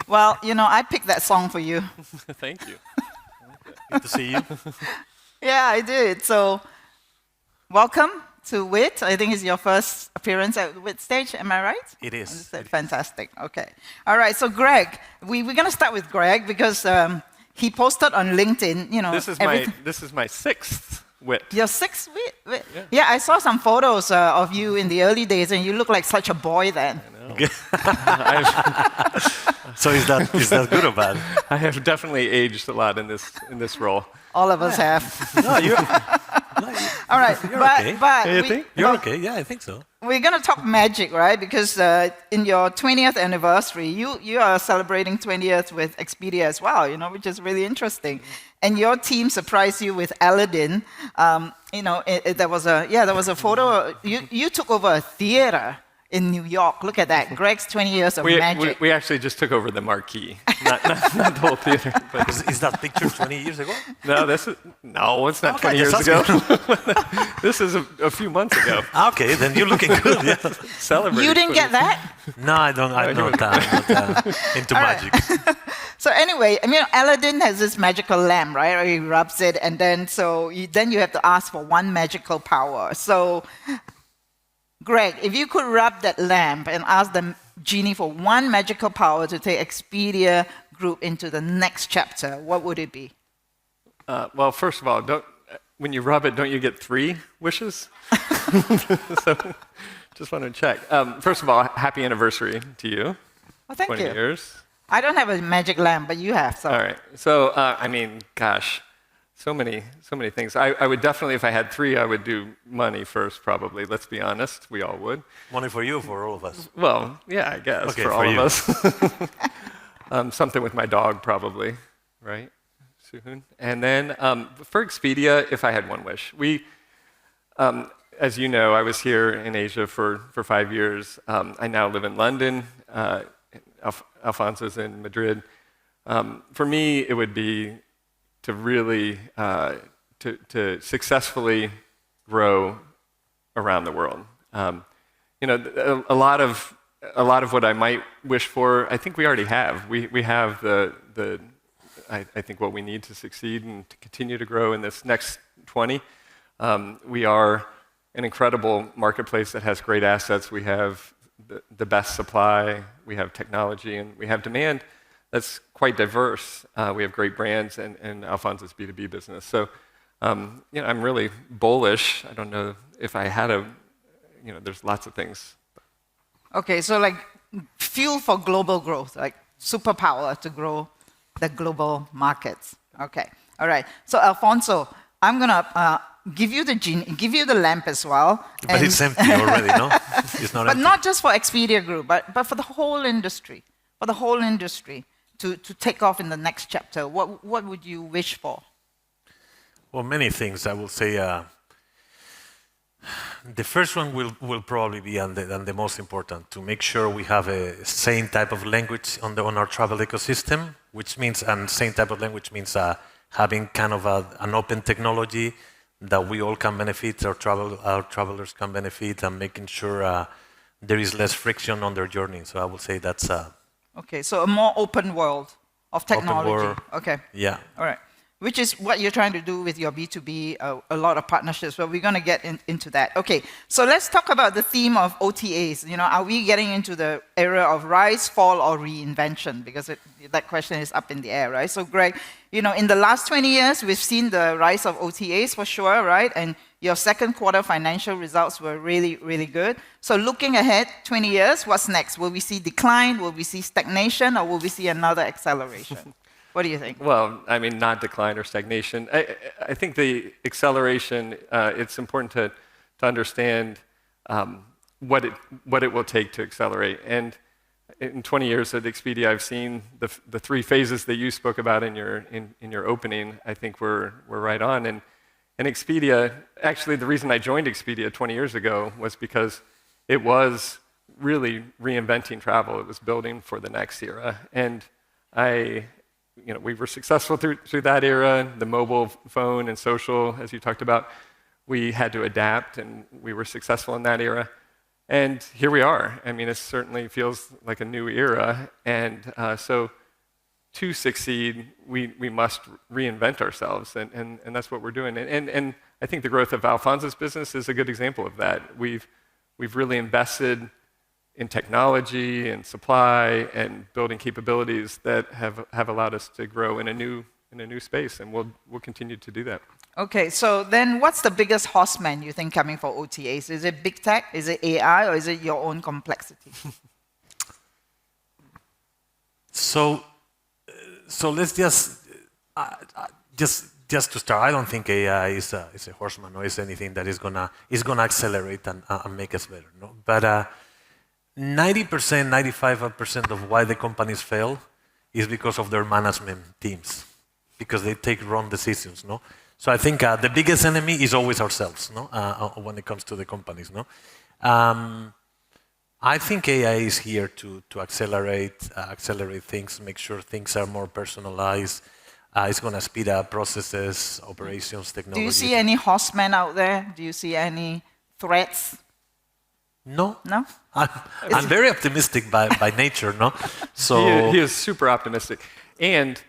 Well, I picked that song for you. Thank you. Good to see you. Yeah, I did. So, welcome to WiT. I think it's your first appearance at the WiT stage. Am I right? It is. Fantastic. Okay. All right. So, Greg, we're going to start with Greg because he posted on LinkedIn. This is my sixth WiT. Your sixth WiT? Yeah, I saw some photos of you in the early days, and you look like such a boy then. I know. So is that good or bad? I have definitely aged a lot in this role. All of us have. No, you're. All right, You're okay. You think? You're okay. Yeah, I think so. We're going to talk magic, right? Because in your 20th anniversary, you are celebrating 20th with Expedia as well, which is really interesting. And your team surprised you with Aladdin. There was a photo. You took over a theater in New York. Look at that. Greg's 20 years of magic. We actually just took over the marquee, not the whole theater. But Is that picture 20 years ago? no, it's not 20 years ago. This is a few months ago. Okay, then you're looking good. Yeah. Celebrating. You didn't get that? No, I don't. I'm not into magic. So anyway, Aladdin has this magical lamp, right? Or he rubs it, and then you have to ask for one magical power. So, Greg, if you could rub that lamp and ask the genie for one magical power to take Expedia Group into the next chapter, what would it be? Well, first of all, when you rub it, don't you get 3 wishes? So, just want to check. First of all, happy anniversary to you. Well, thank 20 you. years. I don't have a magic lamp, but you have. So. All right. So, gosh, so many things. I would definitely, if I had 3, I would do money first, probably. Let's be honest. We all would. Money for you, for all of us. Well, yeah, I guess, Okay, for all you. of us. Something with my dog, probably, right? Hoon. And then for Expedia, if I had one wish. As you know, I was here in Asia for 5 years. I now live in London. Alfonso's in Madrid. For me, it would be to really to successfully grow around the world. A lot of what I might wish for, I think we already have. We have I think what we need to succeed and to continue to grow in this next 20. We are an incredible marketplace that has great assets. We have the best supply, we have technology, and we have demand that's quite diverse. We have great brands and Alfonso's B2B business. So, I'm really bullish. I don't know if I had there's lots of things. Okay, so like fuel for global growth, like superpower to grow the global markets. Okay, all right. So Alfonso, I'm gonna give you the lamp as well. But it's empty already, no? It's not But empty. not just for Expedia Group, but for the whole industry. For the whole industry to take off in the next chapter, what would you wish for? Well, many things. I will say the first one will probably be and the most important, to make sure we have a same type of language on our travel ecosystem, which means, and same type of language means having kind of an open technology that we all can benefit, our travelers can benefit, and making sure there is less friction on their journey. So I would say that's okay, so a more open world of technology. Open world. Okay. Yeah. All right. Which is what you're trying to do with your B2B, a lot of partnerships, but we're going to get into that. Okay, so let's talk about the theme of OTAs. Are we getting into the era of rise, fall, or reinvention? Because that question is up in the air, right? So Greg, in the last 20 years, we've seen the rise of OTAs for sure, right? And your second quarter financial results were really, really good. So looking ahead, 20 years, what's next? Will we see decline? Will we see stagnation? Or will we see another acceleration? What do you think? Well, not decline or stagnation. I think the acceleration, it's important to understand what it will take to accelerate. And in 20 years at Expedia, I've seen the 3 phases that you spoke about in your opening. I think we're right on. And Expedia, actually the reason I joined Expedia 20 years ago was because it was really reinventing travel. It was building for the next era. And we were successful through that era, the mobile phone and social, as you talked about. We had to adapt, and we were successful in that era. And here we are. I mean, it certainly feels like a new era. And so to succeed, we must reinvent ourselves. And that's what we're doing. And I think the growth of Alfonso's business is a good example of that. We've really invested in technology and supply and building capabilities that have allowed us to grow in a new space. And we'll continue to do that. Okay, so then what's the biggest horseman you think coming for OTAs? Is it big tech, is it AI, or is it your own complexity? So let's just to start. I don't think AI is a horseman or is anything that is gonna accelerate and make us better. No, but 90%, 95% of why the companies fail is because of their management teams, because they take wrong decisions. No. So I think the biggest enemy is always ourselves, no? When it comes to the companies, no? I think AI is here to accelerate things, make sure things are more personalized. It's going to speed up processes, operations, technology. Do you see any horsemen out there? Do you see any threats? No. No? I'm very optimistic by nature, no? So he is super optimistic. And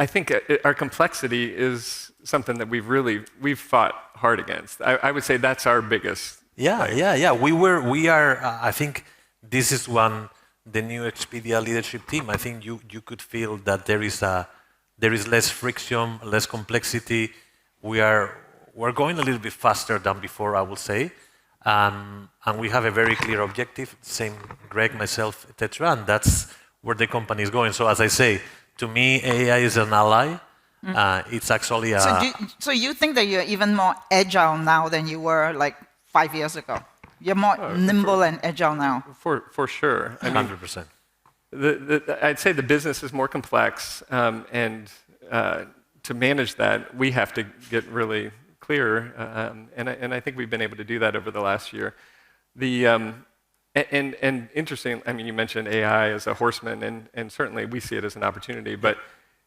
I think our complexity is something that we've fought hard against. I would say that's our biggest. Yeah. We are. I think this is the new Expedia leadership team. I think you could feel that there is less friction, less complexity. We're going a little bit faster than before, I would say, and we have a very clear objective. Same Greg, myself, etc. And that's where the company is going. So as I say, to me, AI is an ally. It's actually a... So you think that you're even more agile now than you were like 5 years ago? You're more nimble and agile now? For sure. I mean, 100%. I'd say the business is more complex, and to manage that, we have to get really clear, and I think we've been able to do that over the last year. And interesting, I mean, you mentioned AI as a horseman, and certainly we see it as an opportunity, but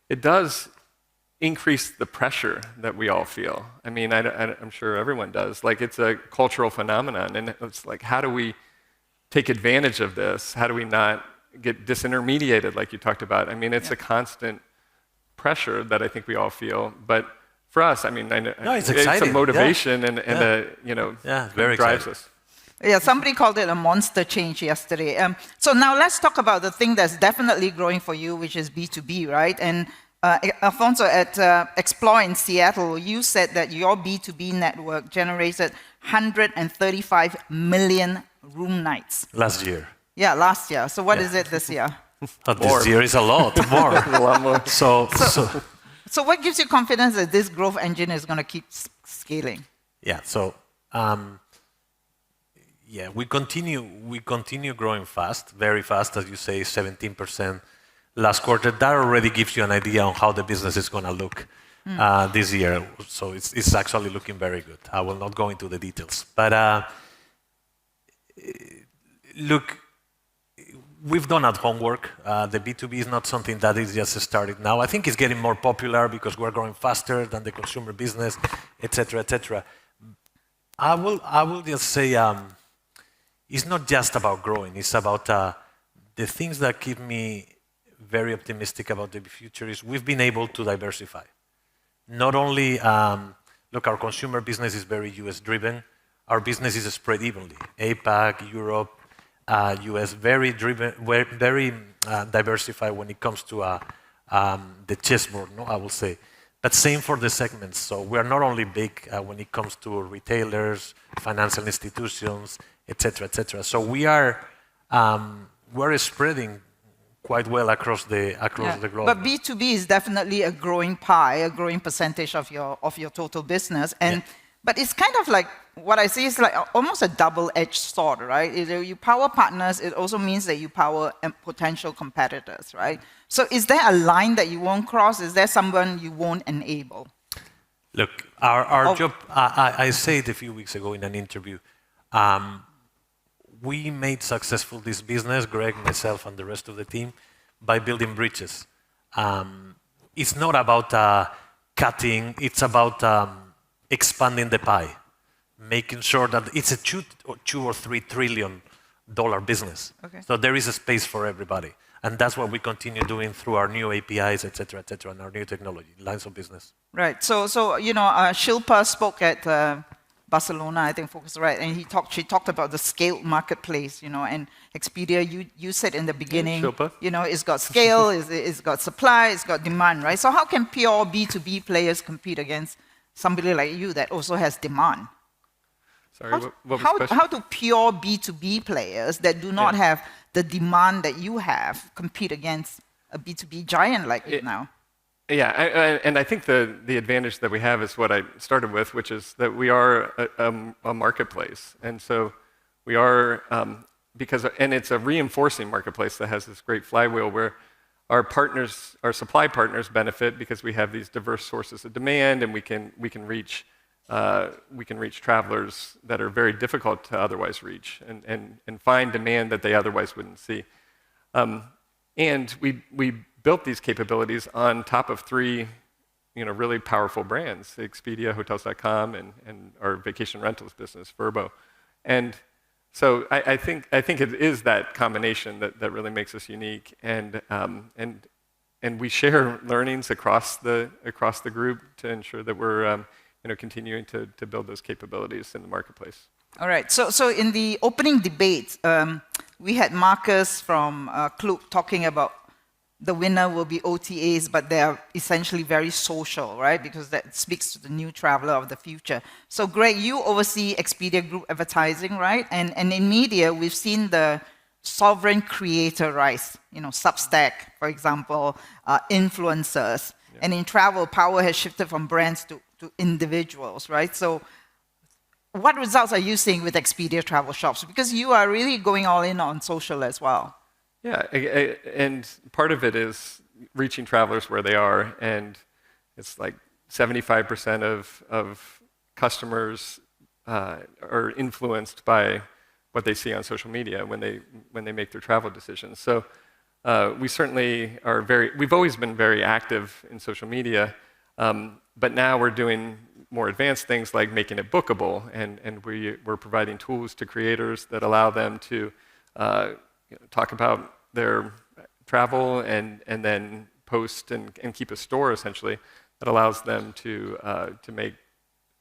it does increase the pressure that we all feel. I mean, I'm sure everyone does. Like, it's a cultural phenomenon, and it's like, how do we take advantage of this? How do we not get disintermediated, like you talked about? I mean, it's a constant pressure that I think we all feel, but for us, I mean, it's a motivation and very drives exciting. us. Yeah, somebody called it a monster change yesterday. So now let's talk about the thing that's definitely growing for you, which is B2B, right? And Alfonso, at Explore in Seattle, you said that your B2B network generated 135 million room nights. Last year. Yeah, last year. So what is it this year? This year is a lot more. A lot more. So what gives you confidence that this growth engine is going to keep scaling? Yeah. So we continue growing fast, very fast, as you say, 17% last quarter. That already gives you an idea on how the business is going to look this year. So it's actually looking very good. I will not go into the details, but look, we've done our homework. The B2B is not something that is just started now. I think it's getting more popular because we're growing faster than the consumer business, etc., etc. I will just say it's not just about growing. It's about the things that keep me very optimistic about the future is we've been able to diversify. Not only, look, our consumer business is very US driven. Our business is spread evenly. APAC, Europe, US, very driven, very diversified when it comes to the chessboard, no, I will say. But same for the segments. So we are not only big when it comes to retailers, financial institutions, etc., etc. So we're spreading quite well across the globe. But B2B is definitely a growing pie, a growing percentage of your total business, and but it's kind of like what I see is like almost a double-edged sword, right? You power partners, it also means that you power potential competitors, right? So is there a line that you won't cross? Is there someone you won't enable? Look, our job, I said a few weeks ago in an interview, we made successful this business, Greg, myself, and the rest of the team, by building bridges. It's not about cutting, it's about expanding the pie. making sure that it's a two or $3 trillion business. Okay. So there is a space for everybody. And that's what we continue doing through our new APIs, et cetera, and our new technology, lines of business. Right. So Schulze spoke at Barcelona, I think, Focus Right, and she talked about the scaled marketplace, and Expedia, you said in the beginning, Schulze. It's got scale, it's got supply, it's got demand, right? So how can pure B2B players compete against somebody like you that also has demand? Sorry, what was the question? How do pure B2B players that do not have the demand that you have compete against a B2B giant like you now? Yeah, and I think the advantage that we have is what I started with, which is that we are a marketplace. And so we are, and it's a reinforcing marketplace that has this great flywheel where our partners, our supply partners benefit because we have these diverse sources of demand, and we can reach travelers that are very difficult to otherwise reach, and find demand that they otherwise wouldn't see. And we built these capabilities on top of three, really powerful brands: Expedia, Hotels.com, and our vacation rentals business, Vrbo. And so I think it is that combination that really makes us unique, and we share learnings across the group to ensure that we're continuing to build those capabilities in the marketplace. All right. So in the opening debate, we had Marcus from Club talking about the winner will be OTAs, but they are essentially very social, right? Because that speaks to the new traveler of the future. So Greg, you oversee Expedia Group advertising, right? And in media, we've seen the sovereign creator rise, Substack, for example, influencers. Yeah. And in travel, power has shifted from brands to individuals, right? So what results are you seeing with Expedia travel shops? Because you are really going all in on social as well. Yeah, and part of it is reaching travelers where they are, and it's like 75% of customers are influenced by what they see on social media when they make their travel decisions. So we certainly are we've always been very active in social media, but now we're doing more advanced things like making it bookable, and we're providing tools to creators that allow them to talk about their travel and then post and keep a store essentially that allows them to make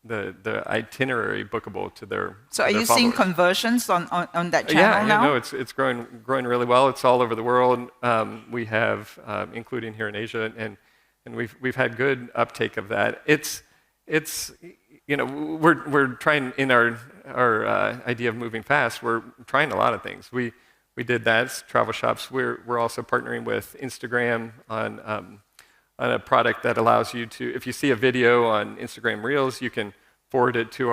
the itinerary bookable to their So are you followers. Seeing conversions on that channel now? Yeah, no, it's growing really well. It's all over the world. We have, including here in Asia, and we've had good uptake of that. We're trying in our idea of moving fast. We're trying a lot of things. We did that, travel shops. We're also partnering with Instagram on a product that allows you to, if you see a video on Instagram Reels, you can forward it to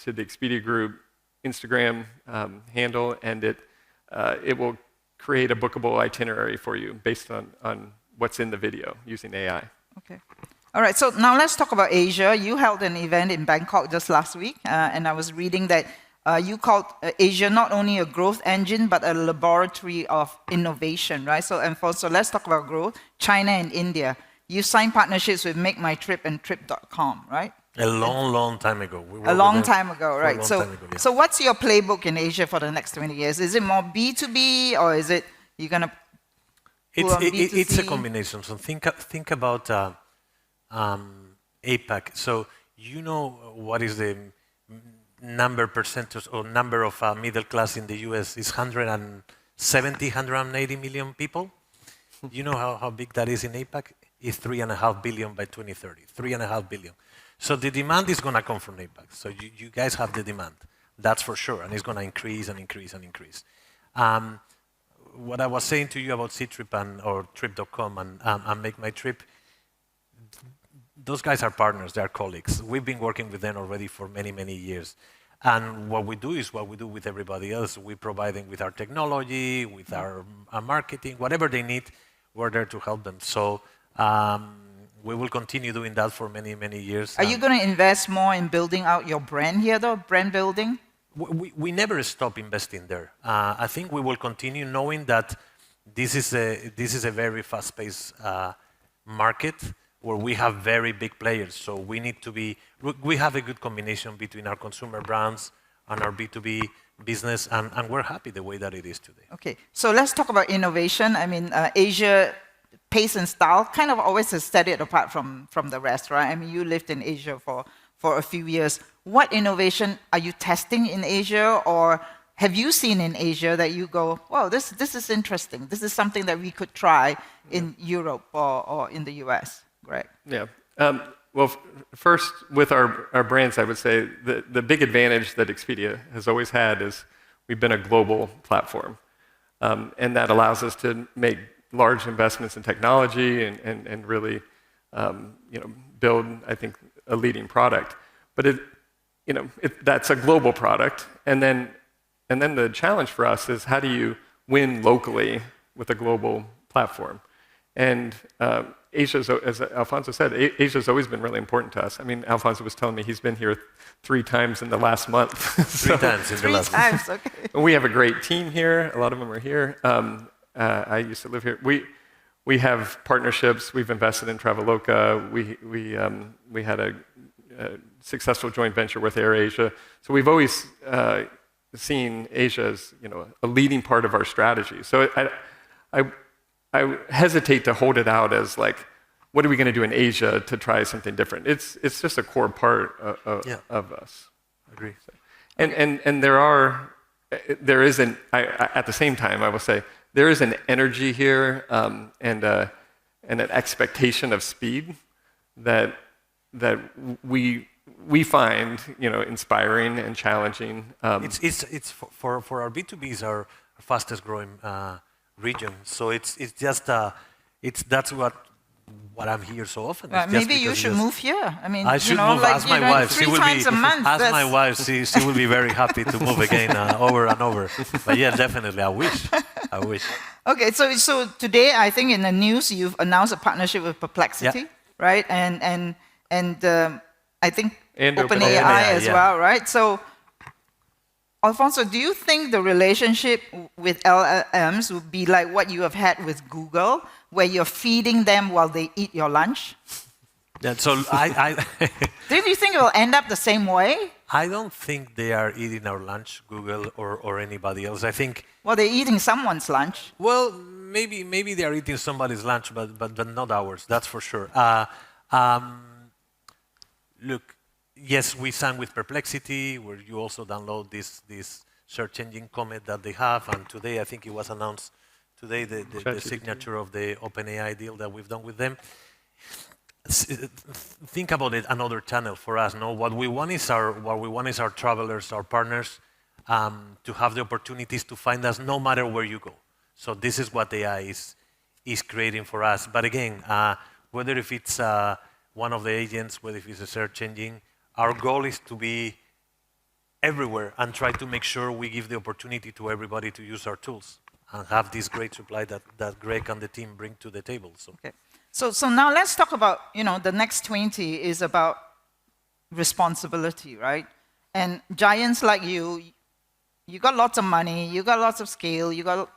to the Expedia Group Instagram handle, and it will create a bookable itinerary for you based on what's in the video using AI. Okay. All right, so now let's talk about Asia. You held an event in Bangkok just last week, and I was reading that you called Asia not only a growth engine, but a laboratory of innovation, right? So, Alfonso, let's talk about growth. China and India. You signed partnerships with Make My Trip and Trip.com, right? A long time ago. A long time ago, right? So what's your playbook in Asia for the next 20 years? Is it more B2B, or is it you're going to It's a combination. So think about APAC. So what is the percentage or number of middle class in the US is 170, 180 million people. You know how big that is in APAC? It's 3.5 billion by 2030, 3.5 billion. So the demand is going to come from APAC. So you guys have the demand, that's for sure, and it's going to increase and increase and increase. What I was saying to you about Ctrip or Trip.com and Make My Trip, those guys are partners, they are colleagues. We've been working with them already for many, many years. And what we do is what we do with everybody else. We provide them with our technology, with our marketing, whatever they need, we're there to help them. So we will continue doing that for many, many years. Are you going to invest more in building out your brand here, though, brand building? We never stop investing there. I think we will continue knowing that this is a very fast-paced market where we have very big players. So we need to be, we have a good combination between our consumer brands and our B2B business, and we're happy the way that it is today. Okay, so let's talk about innovation. I mean, Asia, pace and style kind of always has set it apart from the rest, right? I mean, you lived in Asia for a few years. What innovation are you testing in Asia, or have you seen in Asia that you go, wow, this is interesting. This is something that we could try in Europe or in the US, Greg? Yeah. Well, first, with our brands, I would say the big advantage that Expedia has always had is we've been a global platform. And that allows us to make large investments in technology and really build, I think, a leading product. But that's a global product. And then the challenge for us is how do you win locally with a global platform? And Asia, as Alfonso said, Asia's always been really important to us. I mean, Alfonso was telling me he's been here 3 times in the last month. Three times in the last month. 3 times, okay. We have a great team here. A lot of them are here. I used to live here. We have partnerships. We've invested in Traveloka. We had a successful joint venture with AirAsia. So we've always seen Asia as a leading part of our strategy. So I hesitate to hold it out as like, what are we going to do in Asia to try something different? It's just a core part of us. Agree. So, and there is at the same time, I will say, there is an energy here and an expectation of speed that we find inspiring and challenging. It's for our B2Bs our fastest growing region. So it's just that's what I'm here so often. Maybe you should move here. I mean, I should move. like, ask my wife. 3 times a month. Ask my wife. She will be very happy to move again over and over. But yeah, definitely. I wish. Okay, so today I think in the news you've announced a partnership with Perplexity, right? And I think OpenAI as well, right? So, Alfonso, do you think the relationship with LLMs would be like what you have had with Google, where you're feeding them while they eat your lunch? Yeah, so Do you think it will end up the same way? I don't think they are eating our lunch, Google or anybody else. I think. Well, they're eating someone's lunch. Well, maybe they are eating somebody's lunch, but not ours. That's for sure. Look. Yes, we signed with Perplexity, where you also download this search engine Comet that they have, and today I think it was announced today the signature of the OpenAI deal that we've done with them. Think about it, another channel for us. No, what we want is our travelers, our partners, to have the opportunities to find us no matter where you go. So this is what AI is creating for us. But again, whether if it's one of the agents, whether if it's a search engine. Our goal is to be everywhere and try to make sure we give the opportunity to everybody to use our tools and have this great supply that Greg and the team bring to the table. So. Okay. So now let's talk about, the next 20 is about responsibility, right? And giants like you got lots of money, you got lots of scale, you got,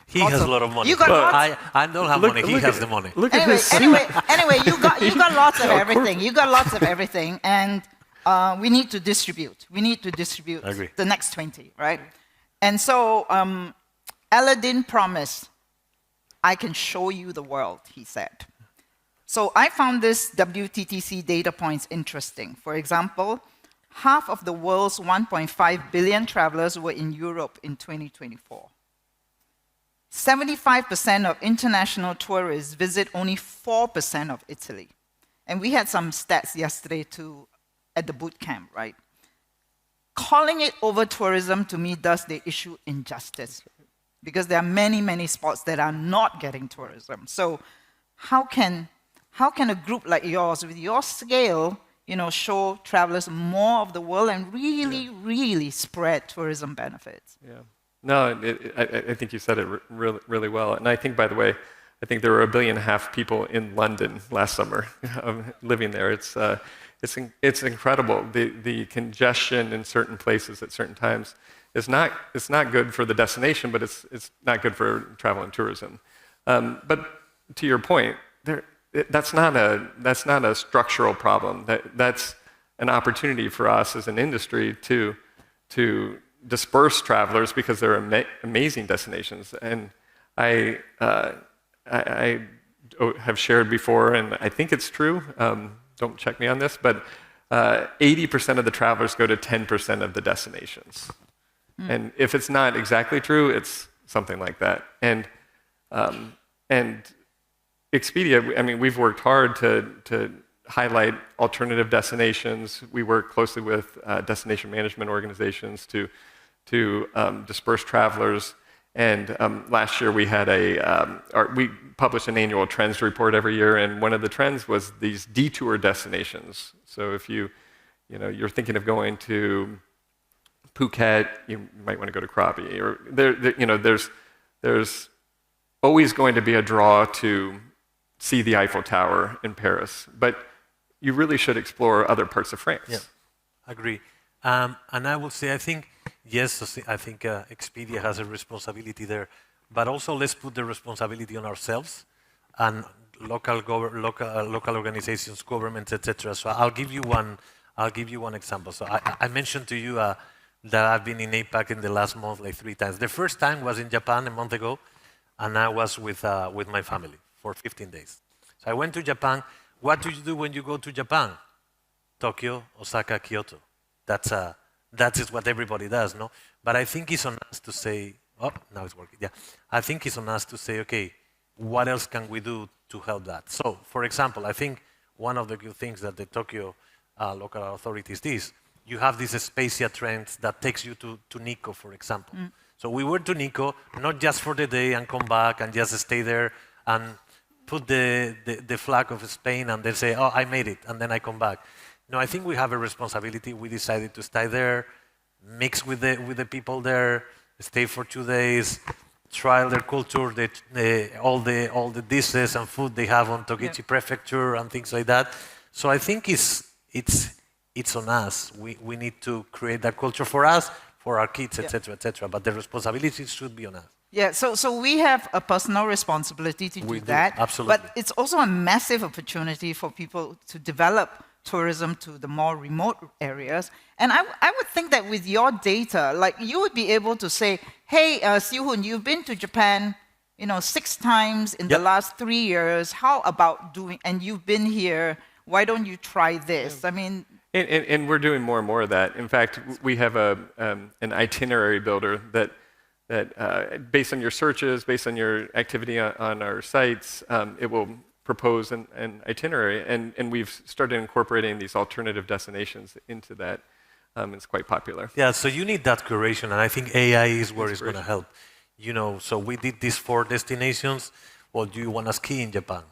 He has a lot of money. You got lots. I don't have money. He has the money. Anyway, you got lots of everything. You got lots of everything, and we need to distribute. We need to distribute the next 20, right? And so Aladdin promised, "I can show you the world," he said. So I found this WTTC data points interesting. For example, half of the world's 1.5 billion travelers were in Europe in 2024. 75% of international tourists visit only 4% of Italy. And we had some stats yesterday too at the boot camp, right? Calling it over-tourism to me does the issue injustice because there are many, many spots that are not getting tourism. So how can a group like yours, with your scale, show travelers more of the world and really spread tourism benefits? Yeah. No, I think you said it really, really well. And I think, by the way, I think there were 1.5 billion people in London last summer living there. It's incredible. The congestion in certain places at certain times is not good for the destination, but it's not good for travel and tourism. But to your point, that's not a structural problem. That's an opportunity for us as an industry to disperse travelers because they're amazing destinations. And I have shared before, and I think it's true. Don't check me on this, but 80% of the travelers go to 10% of the destinations. And if it's not exactly true, it's something like that. And Expedia, I mean, we've worked hard to highlight alternative destinations. We work closely with destination management organizations to disperse travelers. And last year we had we published an annual trends report every year, and one of the trends was these detour destinations. So if you're thinking of going to Phuket, you might want to go to Krabi, or there's always going to be a draw to see the Eiffel Tower in Paris, but you really should explore other parts of France. Yeah, agree. And I will say, I think Expedia has a responsibility there, but also let's put the responsibility on ourselves and local organizations, governments, etc. So I'll give you one example. So I mentioned to you that I've been in APAC in the last month like 3 times. The first time was in Japan a month ago, and I was with my family for 15 days. So I went to Japan. What do you do when you go to Japan? Tokyo, Osaka, Kyoto. That is what everybody does, no? But I think it's on us to say, oh, now it's working, yeah. I think it's on us to say, okay, what else can we do to help that? So, for example, I think one of the good things that the Tokyo local authorities did, you have this Expedia trends that takes you to Nikko, for example. So we were to Nikko, not just for the day and come back and just stay there and put the flag of Spain and then say, oh, I made it, and then I come back. No, I think we have a responsibility. We decided to stay there, mix with the people there, stay for 2 days, try their culture, all the dishes and food they have on Togichi Prefecture and things like that. So I think it's on us. We need to create that culture for us, for our kids, etc., etc. But the responsibility should be on us. Yeah, so we have a personal responsibility to do that. Absolutely. But it's also a massive opportunity for people to develop tourism to the more remote areas. And I would think that with your data, like you would be able to say, hey, Siew, you've been to Japan, 6 times in the last 3 years. How about and you've been here, why don't you try this? I mean... And we're doing more and more of that. In fact, we have an itinerary builder that based on your searches, based on your activity on our sites, it will propose an itinerary. And we've started incorporating these alternative destinations into that. It's quite popular. Yeah, so you need that curation, and I think AI is where it's going to help. So we did these 4 destinations. Well, do you want to ski in Japan?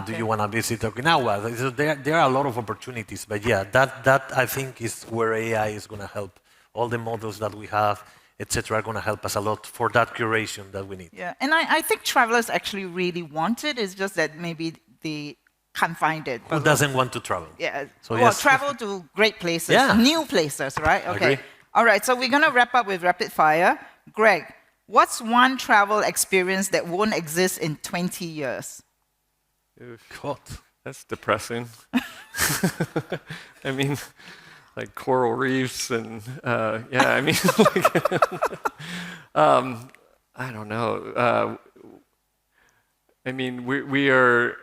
Do you want to visit Okinawa? So there are a lot of opportunities, but yeah, that I think is where AI is going to help. All the models that we have, etc., are going to help us a lot for that curation that we need. Yeah, and I think travelers actually really want it. It's just that maybe they can't find it. Who doesn't want to travel? Yeah, so well, travel to great places, new places, right? Okay. Agree. All right, so we're going to wrap up with rapid fire. Greg, what's one travel experience that won't exist in 20 years? God, that's depressing. I mean, like coral reefs and I mean, I don't know. I mean, we are.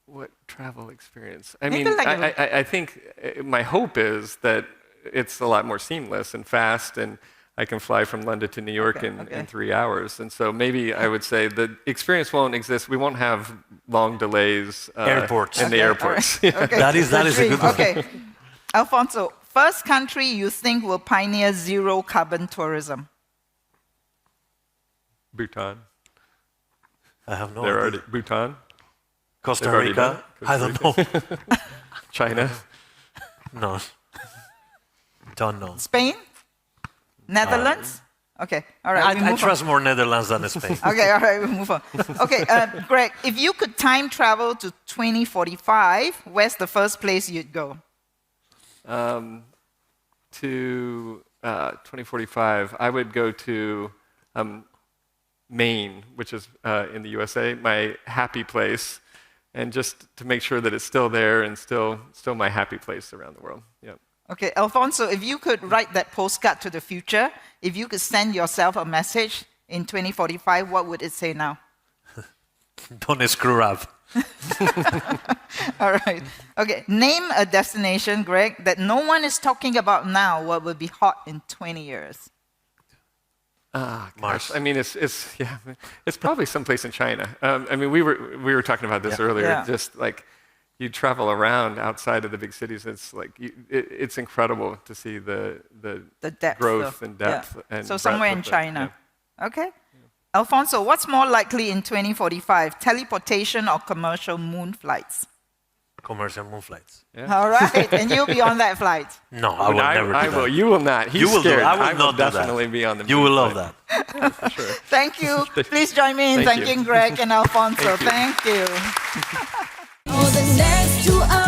What travel experience? I mean, I think my hope is that it's a lot more seamless and fast, and I can fly from London to New York in 3 hours. And so maybe I would say the experience won't exist. We won't have long delays airports. in the airports. Right. Okay. That is a good one. Okay. Alfonso, first country you think will pioneer zero carbon tourism? Bhutan. I have no idea. Bhutan? Costa Rica? I don't know. China? No. Don't know. Spain? Netherlands? Okay, all right. I trust more Netherlands than Spain. Okay, all right, we'll move on. Okay, Greg, if you could time travel to 2045, where's the first place you'd go? To 2045, I would go to Maine, which is in the USA, my happy place. and just to make sure that it's still there and still my happy place around the world. Yeah. Okay, Alfonso, if you could write that postcard to the future, if you could send yourself a message in 2045, what would it say now? Don't screw up. All right. Okay, name a destination, Greg, that no one is talking about now, what will be hot in 20 years? Mars. I mean, it's probably someplace in China. I mean, we were talking about this earlier. Yeah. Just like you travel around outside of the big cities, it's like it's incredible to see the depth growth and depth. Yeah. And So somewhere in breadth of China. Okay. Alfonso, what's more likely in 2045, teleportation or commercial moon flights? Commercial moon flights. Yeah. All right, and you'll be on that flight. No, I will never do that. I will. You will not. He's You will do scared. it. I will not do that. definitely be on the. You will love that. For sure. Thank you. Please join me in Thank you. thanking Greg and Alfonso. Thank you. Thank you. For the next 2 hours.